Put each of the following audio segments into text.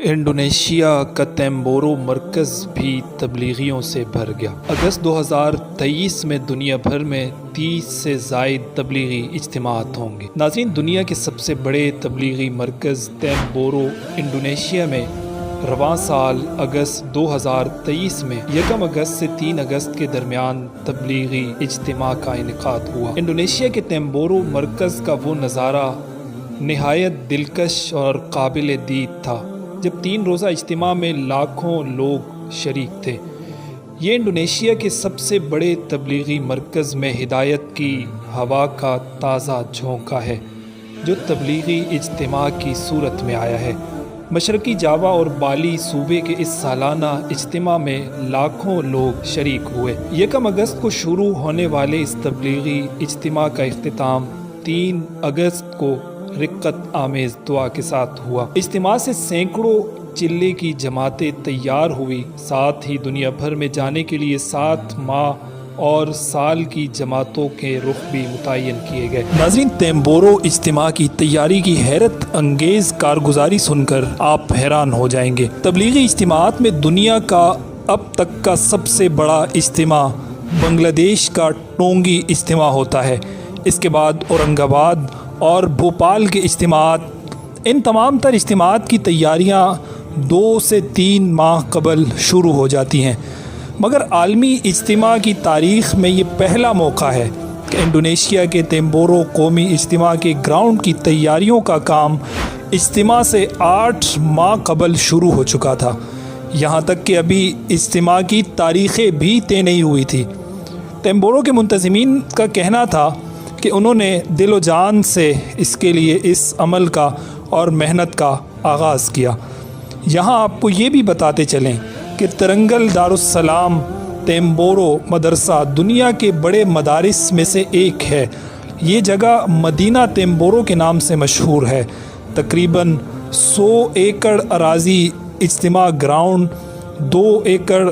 Indonesia کا تیمبورو مرکز بھی تبلیغیوں سے بھر گیا۔ اگست 2023 میں دنیا بھر میں 30 سے زائد تبلیغی اجتماعات ہوں گے۔ ناظرین، دنیا کے سب سے بڑے تبلیغی مرکز تیمبورو انڈونیشیا میں رواں سال اگست 2023 میں 1 اگست سے 3 اگست کے درمیان تبلیغی اجتماع کا انعقاد ہوا۔ انڈونیشیا کے تیمبورو مرکز کا وہ نظارہ نہایت دلکش اور قابل دید تھا جب 3 روزہ اجتماع میں لاکھوں لوگ شریک تھے۔ یہ انڈونیشیا کے سب سے بڑے تبلیغی مرکز میں ہدایت کی ہوا کا تازہ جھونکا ہے جو تبلیغی اجتماع کی صورت میں آیا ہے۔ مشرقی جاوا اور بالی صوبے کے اس سالانہ اجتماع میں لاکھوں لوگ شریک ہوئے۔ 1 اگست کو شروع ہونے والے اس تبلیغی اجتماع کا اختتام 3 اگست کو رقت آمیز دعا کے ساتھ ہوا۔ اجتماع سے سینکڑوں چلے کی جماعتیں تیار ہوئی، ساتھ ہی دنیا بھر میں جانے کے لیے 7 ماہ اور سال کی جماعتوں کے رخ بھی متعین کیے گئے۔ ناظرین، تیمبورو اجتماع کی تیاری کی حیرت انگیز کارگزاری سن کر آپ حیران ہو جائیں گے۔ تبلیغی اجتماعات میں دنیا کا اب تک کا سب سے بڑا اجتماع بنگلہ دیش کا ٹونگی اجتماع ہوتا ہے۔ اس کے بعد اورنگ آباد اور بھوپال کے اجتماعات۔ ان تمام تر اجتماعات کی تیاریاں 2 سے 3 ماہ قبل شروع ہو جاتی ہیں، مگر عالمی اجتماع کی تاریخ میں یہ پہلا موقع ہے کہ انڈونیشیا کے تیمبورو قومی اجتماع کے گراؤنڈ کی تیاریوں کا کام اجتماع سے 8 ماہ قبل شروع ہو چکا تھا، یہاں تک کہ ابھی اجتماع کی تاریخیں بھی طے نہیں ہوئی تھی۔ تیمبورو کے منتظمین کا کہنا تھا کہ انہوں نے دل و جان سے اس کے لیے اس عمل کا اور محنت کا آغاز کیا۔ یہاں آپ کو یہ بھی بتاتے چلیں کہ ترنگل دارالسلام تیمبورو مدرسہ دنیا کے بڑے مدارس میں سے ایک ہے۔ یہ جگہ مدینہ تیمبورو کے نام سے مشہور ہے۔ تقریباً 100 ایکڑ اراضی اجتماع گراؤنڈ، 2 ایکڑ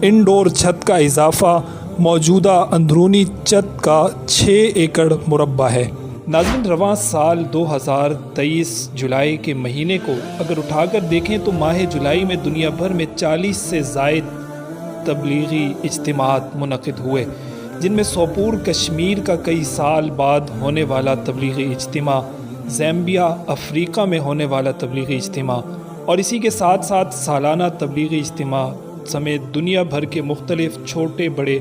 انڈور چھت کا اضافہ، موجودہ اندرونی چھت کا 6 ایکڑ مربع ہے۔ ناظرین، رواں سال 2023 جولائی کے مہینے کو اگر اٹھا کر دیکھیں تو ماہ جولائی میں دنیا بھر میں 40 سے زائد تبلیغی اجتماعات منعقد ہوئے، جن میں سوپور کشمیر کا کئی سال بعد ہونے والا تبلیغی اجتماع، زامبیا افریقہ میں ہونے والا تبلیغی اجتماع اور اسی کے ساتھ ساتھ سالانہ تبلیغی اجتماع سمیت دنیا بھر کے مختلف چھوٹے بڑے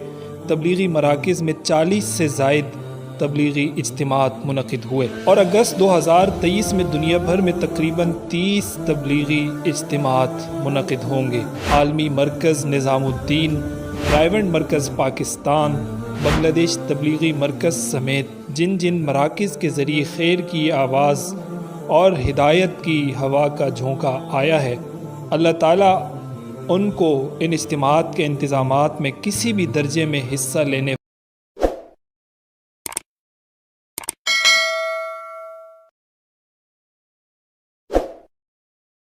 تبلیغی مراکز میں 40 سے زائد تبلیغی اجتماعات منعقد ہوئے، اور اگست 2023 میں دنیا بھر میں تقریباً 30 تبلیغی اجتماعات منعقد ہوں گے۔ عالمی مرکز نظام الدین، ڈائیونڈ مرکز پاکستان، بنگلہ دیش تبلیغی مرکز سمیت جن جن مراکز کے ذریعے خیر کی آواز اور ہدایت کی ہوا کا جھونکا آیا ہے، اللہ تعالیٰ ان کو ان اجتماعات کے انتظامات میں کسی بھی درجے میں حصہ لینے